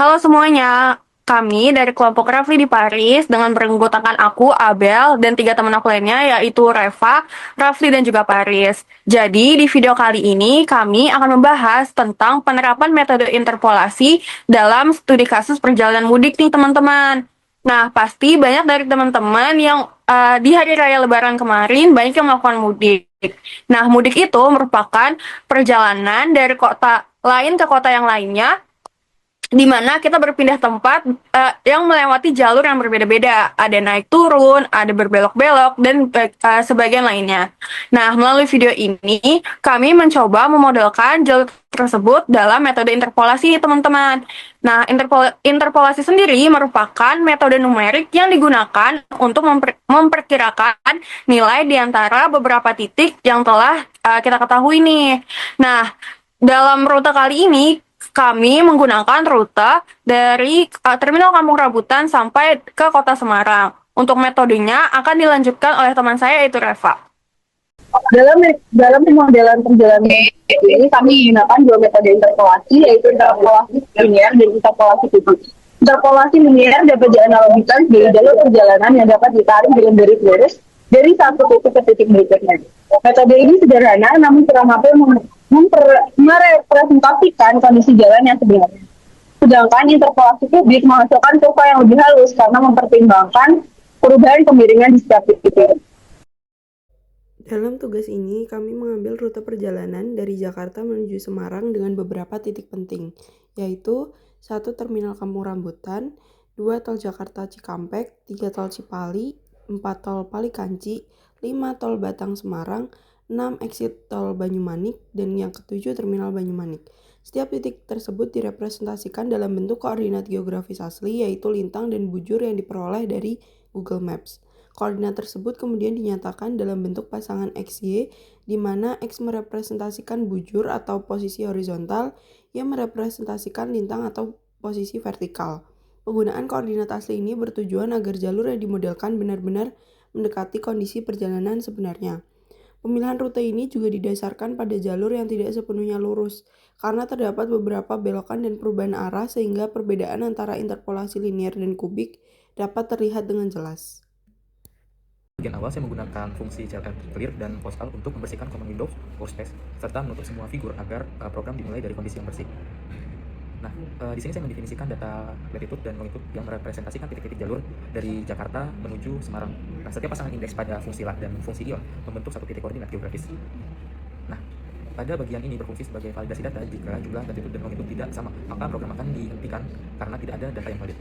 Halo semuanya, kami dari kelompok Rafli di Paris dengan beranggotakan aku, Abel, dan tiga teman aku lainnya yaitu Reva, Rafli, dan juga Paris. Jadi di video kali ini kami akan membahas tentang penerapan metode interpolasi dalam studi kasus perjalanan mudik nih teman-teman. Nah, pasti banyak dari teman-teman yang di hari raya Lebaran kemarin banyak yang melakukan mudik. Nah, mudik itu merupakan perjalanan dari kota lain ke kota yang lainnya di mana kita berpindah tempat yang melewati jalur yang berbeda-beda. Ada naik turun, ada berbelok-belok, dan sebagian lainnya. Nah, melalui video ini, kami mencoba memodelkan jalur tersebut dalam metode interpolasi, teman-teman. Nah, interpolasi sendiri merupakan metode numerik yang digunakan untuk memperkirakan nilai di antara beberapa titik yang telah kita ketahui nih. Nah, dalam rute kali ini, kami menggunakan rute dari Terminal Kampung Rambutan sampai ke Kota Semarang. Untuk metodenya akan dilanjutkan oleh teman saya yaitu Reva. Dalam dalam pemodelan perjalanan ini kami menggunakan dua metode interpolasi, yaitu interpolasi linear dan interpolasi kubik. Interpolasi linear dapat dianalogikan sebagai jalur perjalanan yang dapat ditarik dengan garis lurus dari satu titik ke titik berikutnya. Metode ini sederhana, namun kurang mampu merepresentasikan kondisi jalan yang sebenarnya. Sedangkan interpolasi kubik menghasilkan kurva yang lebih halus karena mempertimbangkan perubahan kemiringan di setiap titik. Dalam tugas ini, kami mengambil rute perjalanan dari Jakarta menuju Semarang dengan beberapa titik penting, yaitu 1. Terminal Kampung Rambutan, 2. Tol Jakarta Cikampek, 3. Tol Cipali, 4. Tol Palikanci, 5. Tol Batang Semarang, 6. Exit Tol Banyumanik, dan yang ketujuh Terminal Banyumanik. Setiap titik tersebut direpresentasikan dalam bentuk koordinat geografis asli, yaitu lintang dan bujur yang diperoleh dari Google Maps. Koordinat tersebut kemudian dinyatakan dalam bentuk pasangan XY, di mana X merepresentasikan bujur atau posisi horizontal, Y merepresentasikan lintang atau posisi vertikal. Penggunaan koordinat asli ini bertujuan agar jalur yang dimodelkan benar-benar mendekati kondisi perjalanan sebenarnya. Pemilihan rute ini juga didasarkan pada jalur yang tidak sepenuhnya lurus, karena terdapat beberapa belokan dan perubahan arah sehingga perbedaan antara interpolasi linear dan kubik dapat terlihat dengan jelas. Bagian awal saya menggunakan fungsi clear dan postal untuk membersihkan command window, workspace, serta menutup semua figur agar program dimulai dari kondisi yang bersih. Nah, di sini saya mendefinisikan data latitude dan longitude yang merepresentasikan titik-titik jalur dari Jakarta menuju Semarang. Nah, setiap pasangan indeks pada fungsi lat dan fungsi ion membentuk satu titik koordinat geografis. Nah, pada bagian ini berfungsi sebagai validasi data. Jika jumlah latitude dan longitude tidak sama, maka program akan dihentikan karena tidak ada data yang valid.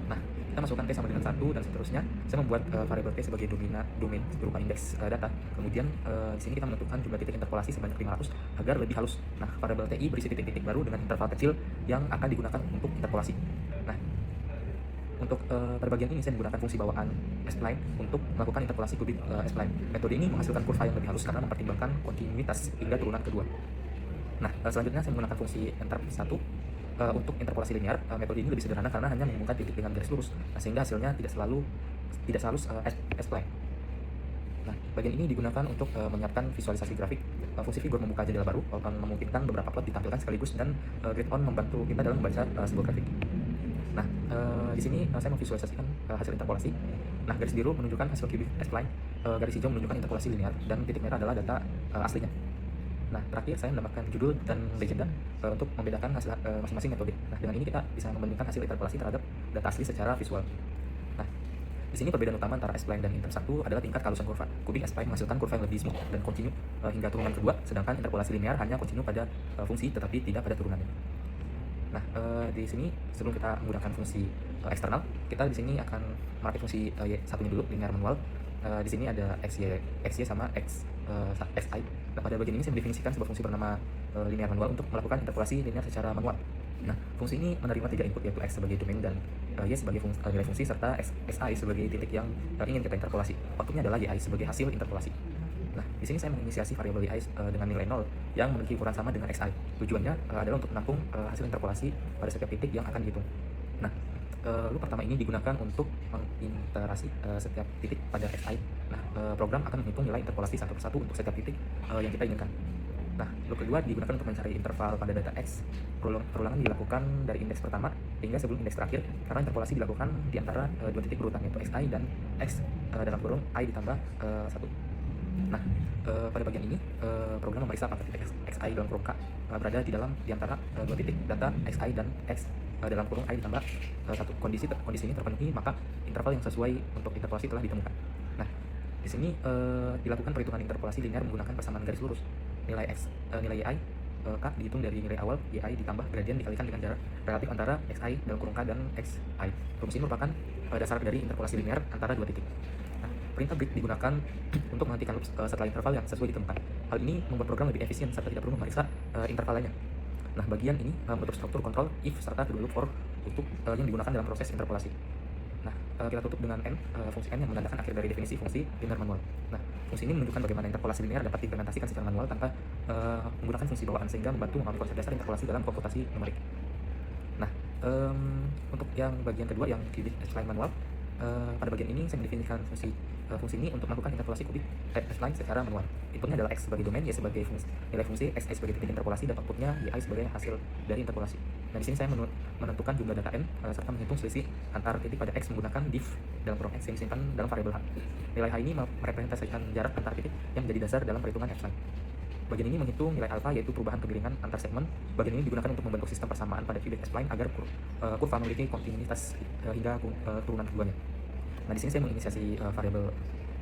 Nah, kita masukkan T sama dengan 1 dan seterusnya. Saya membuat variabel T sebagai domain berupa indeks data. Kemudian di sini kita menentukan jumlah titik interpolasi sebanyak 500 agar lebih halus. Nah, variabel TI berisi titik-titik baru dengan interval kecil yang akan digunakan untuk interpolasi. Nah, untuk pada bagian ini saya menggunakan fungsi bawaan spline untuk melakukan interpolasi kubik spline. Metode ini menghasilkan kurva yang lebih halus karena mempertimbangkan kontinuitas hingga turunan kedua. Nah, selanjutnya saya menggunakan fungsi interp 1 untuk interpolasi linear. Metode ini lebih sederhana karena hanya menghubungkan titik dengan garis lurus, sehingga hasilnya tidak selalu S-spline. Nah, bagian ini digunakan untuk menyiapkan visualisasi grafik. Fungsi figur membuka jendela baru akan memungkinkan beberapa plot ditampilkan sekaligus, dan grid on membantu kita dalam membaca sebuah grafik. Nah, di sini saya memvisualisasikan hasil interpolasi. Nah, garis biru menunjukkan hasil cubic spline, garis hijau menunjukkan interpolasi linear, dan titik merah adalah data aslinya. Nah, terakhir saya menambahkan judul dan legenda untuk membedakan hasil masing-masing metode. Nah, dengan ini kita bisa membandingkan hasil interpolasi terhadap data asli secara visual. Nah, di sini perbedaan utama antara S-spline dan interp 1 adalah tingkat kehalusan kurva. Kubik S-spline menghasilkan kurva yang lebih smooth dan kontinu hingga turunan kedua, sedangkan interpolasi linear hanya kontinu pada fungsi tetapi tidak pada turunannya. Nah, di sini sebelum kita menggunakan fungsi eksternal, kita di sini akan merakit fungsi satunya dulu, linear manual. Di sini ada XY sama XI. Nah, pada bagian ini saya mendefinisikan sebuah fungsi bernama linear manual untuk melakukan interpolasi linear secara manual. Nah, fungsi ini menerima 3 input, yaitu X sebagai domain dan Y sebagai nilai fungsi, serta XI sebagai titik yang ingin kita interpolasi. Outputnya adalah YI sebagai hasil interpolasi. Nah, di sini saya menginisiasi variabel YI dengan nilai 0 yang memiliki ukuran sama dengan XI. Tujuannya adalah untuk menampung hasil interpolasi pada setiap titik yang akan dihitung. Nah, loop pertama ini digunakan untuk menginterasi setiap titik pada XI. Nah, program akan menghitung nilai interpolasi satu persatu untuk setiap titik yang kita inginkan. Nah, loop kedua digunakan untuk mencari interval pada data X. Perulangan dilakukan dari indeks pertama hingga sebelum indeks terakhir, karena interpolasi dilakukan di antara dua titik berurutan, yaitu xi dan x dalam kurung i ditambah 1. Nah, pada bagian ini program memeriksa apakah titik xi dalam kurung k berada di antara dua titik data xi dan x dalam kurung i ditambah 1. Kondisi ini terpenuhi, maka interval yang sesuai untuk interpolasi telah ditemukan. Nah, di sini dilakukan perhitungan interpolasi linear menggunakan persamaan garis lurus. Nilai y k dihitung dari nilai awal y ditambah gradien dikalikan dengan jarak relatif antara xi dalam kurung k dan xi. Rumus ini merupakan dasar dari interpolasi linear antara dua titik. Nah, perintah break digunakan untuk menghentikan loop setelah interval yang sesuai ditemukan. Hal ini membuat program lebih efisien serta tidak perlu memeriksa interval lainnya. Nah, bagian ini menutup struktur kontrol if serta kedua loop for untuk yang digunakan dalam proses interpolasi. Nah, kita tutup dengan n, fungsi n yang menandakan akhir dari definisi fungsi linear manual. Nah, fungsi ini menunjukkan bagaimana interpolasi linear dapat diimplementasikan secara manual tanpa menggunakan fungsi bawaan, sehingga membantu memahami konsep dasar interpolasi dalam komputasi numerik. Nah, untuk yang bagian kedua yang cubic spline manual, pada bagian ini saya mendefinisikan fungsi ini untuk melakukan interpolasi kubik spline secara manual. Inputnya adalah x sebagai domain, y sebagai nilai fungsi, xi sebagai titik interpolasi, dan outputnya yi sebagai hasil dari interpolasi. Nah, di sini saya menentukan jumlah data n serta menghitung selisih antar titik pada x menggunakan div dalam kurung x yang disimpan dalam variabel h. Nilai h ini merepresentasikan jarak antar titik yang menjadi dasar dalam perhitungan f-line. Bagian ini menghitung nilai alfa, yaitu perubahan kebiringan antar segmen. Bagian ini digunakan untuk membentuk sistem persamaan pada cubic spline agar kurva memiliki kontinuitas hingga turunan keduanya. Nah, di sini saya menginisiasi variabel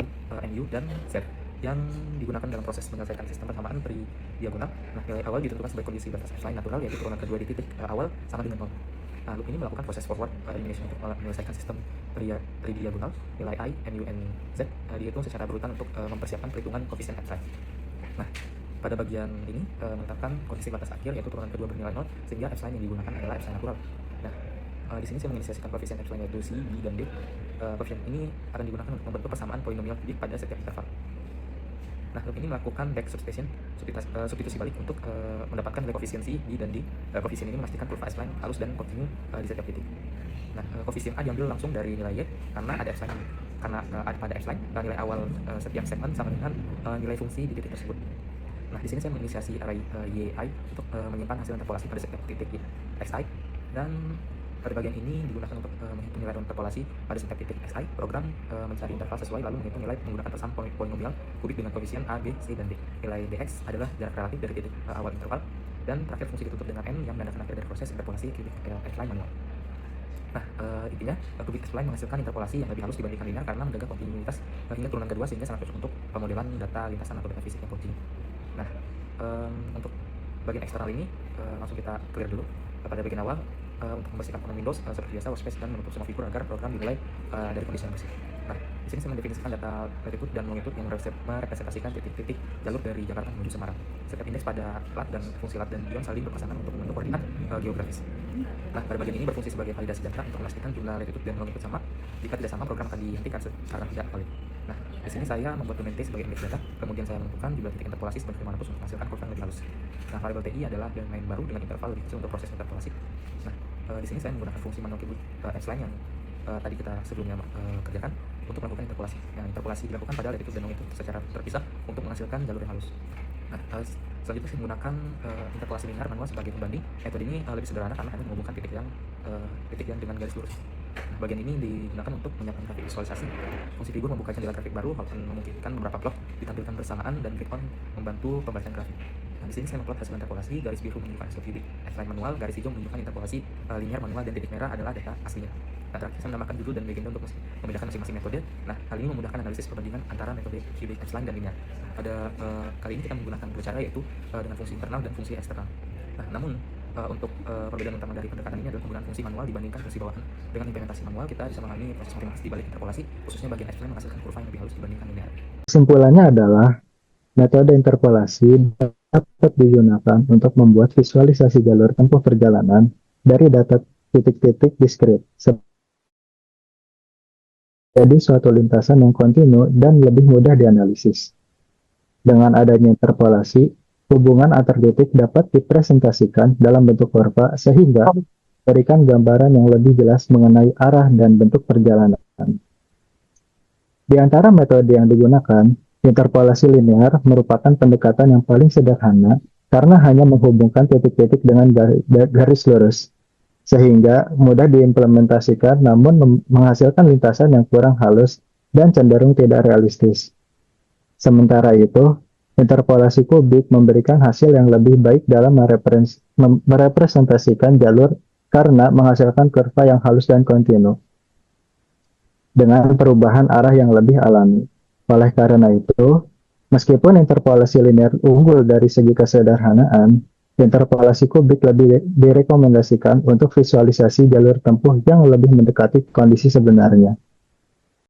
i, mu, dan z yang digunakan dalam proses menyelesaikan sistem persamaan tridiagonal. Nah, nilai awal ditentukan sebagai kondisi batas f-line natural, yaitu turunan kedua di titik awal sama dengan 0. Nah, loop ini melakukan proses forward elimination untuk menyelesaikan sistem tridiagonal. Nilai i, mu, n, z dihitung secara berurutan untuk mempersiapkan perhitungan koefisien f-line. Nah, pada bagian ini menetapkan kondisi batas akhir, yaitu turunan kedua bernilai 0, sehingga f-line yang digunakan adalah f-line natural. Nah, di sini saya menginisiasikan koefisien f-line yaitu c, b, dan d. Koefisien ini akan digunakan untuk membentuk persamaan polinomial kubik pada setiap interval. Nah, loop ini melakukan back substitusi balik untuk mendapatkan nilai koefisien c, b, dan d. Koefisien ini memastikan kurva f-line halus dan kontinu di setiap titik. Nah, koefisien a diambil langsung dari nilai y karena ada f-line. Karena pada f-line nilai awal setiap segmen sama dengan nilai fungsi di titik tersebut. Nah, di sini saya menginisiasi array yi untuk menyimpan hasil interpolasi pada setiap titik xi, dan pada bagian ini digunakan untuk menghitung nilai interpolasi pada setiap titik xi. Program mencari interval sesuai lalu menghitung nilai menggunakan persamaan polinomial kubik dengan koefisien a, b, c, dan d. Nilai dx adalah jarak relatif dari titik awal interval, dan terakhir fungsi ditutup dengan n yang menandakan akhir dari proses interpolasi cubic spline manual. Nah, intinya cubic spline menghasilkan interpolasi yang lebih halus dibandingkan linear karena menjaga kontinuitas hingga turunan kedua, sehingga sangat cocok untuk pemodelan data lintasan atau data fisik yang kontinu. Nah, untuk bagian eksternal ini langsung kita clear dulu. Pada bagian awal, untuk membersihkan komponen Windows seperti biasa, workspace, dan menutup semua figur agar program dimulai dari kondisi yang bersih. Nah, di sini saya mendefinisikan data latitude dan longitude yang merepresentasikan titik-titik jalur dari Jakarta menuju Semarang. Setiap indeks pada lat dan fungsi lat dan ion saling berpasangan untuk membentuk koordinat geografis. Nah, pada bagian ini berfungsi sebagai validasi data untuk memastikan jumlah latitude dan longitude sama. Jika tidak sama, program akan dihentikan secara tidak valid. Nah, di sini saya membuat domain T sebagai indeks data, kemudian saya menentukan jumlah titik interpolasi sebagaimana untuk menghasilkan kurva yang lebih halus. Nah, variabel TI adalah domain baru dengan interval lebih kecil untuk proses interpolasi. Nah, di sini saya menggunakan fungsi manual cubic spline yang tadi kita sebelumnya kerjakan untuk melakukan interpolasi. Nah, interpolasi dilakukan pada latitude dan longitude secara terpisah untuk menghasilkan jalur yang halus. Nah, selanjutnya saya menggunakan interpolasi linear manual sebagai pembanding. Metode ini lebih sederhana karena hanya menghubungkan titik yang dengan garis lurus. Nah, bagian ini digunakan untuk menyiapkan grafik visualisasi. Fungsi figur membuka jendela grafik baru akan memungkinkan beberapa plot ditampilkan bersamaan, dan grid on membantu pembacaan grafik. Nah, di sini saya memplot hasil interpolasi. Garis biru menunjukkan hasil cubic spline manual, garis hijau menunjukkan interpolasi linear manual, dan titik merah adalah data aslinya. Nah, terakhir saya menambahkan judul dan legenda untuk membedakan masing-masing metode. Nah, hal ini memudahkan analisis perbandingan antara metode cubic spline dan linear. Pada kali ini kita menggunakan dua cara, yaitu dengan fungsi internal dan fungsi eksternal. Nah, namun untuk perbedaan utama dari pendekatan ini adalah penggunaan fungsi manual dibandingkan fungsi bawaan. Dengan implementasi manual, kita bisa memahami proses matematis di balik interpolasi, khususnya bagian spline menghasilkan kurva yang lebih halus dibandingkan linear. Kesimpulannya adalah metode interpolasi dapat digunakan untuk membuat visualisasi jalur tempuh perjalanan dari data titik-titik diskrit jadi suatu lintasan yang kontinu dan lebih mudah dianalisis. Dengan adanya interpolasi, hubungan antar titik dapat dipresentasikan dalam bentuk kurva sehingga memberikan gambaran yang lebih jelas mengenai arah dan bentuk perjalanan. Di antara metode yang digunakan, Interpolasi linear merupakan pendekatan yang paling sederhana karena hanya menghubungkan titik-titik dengan garis lurus, sehingga mudah diimplementasikan namun menghasilkan lintasan yang kurang halus dan cenderung tidak realistis. Sementara itu, interpolasi kubik memberikan hasil yang lebih baik dalam merepresentasikan jalur karena menghasilkan kurva yang halus dan kontinu, dengan perubahan arah yang lebih alami. Oleh karena itu, meskipun interpolasi linear unggul dari segi kesederhanaan, interpolasi kubik lebih direkomendasikan untuk visualisasi jalur tempuh yang lebih mendekati kondisi sebenarnya.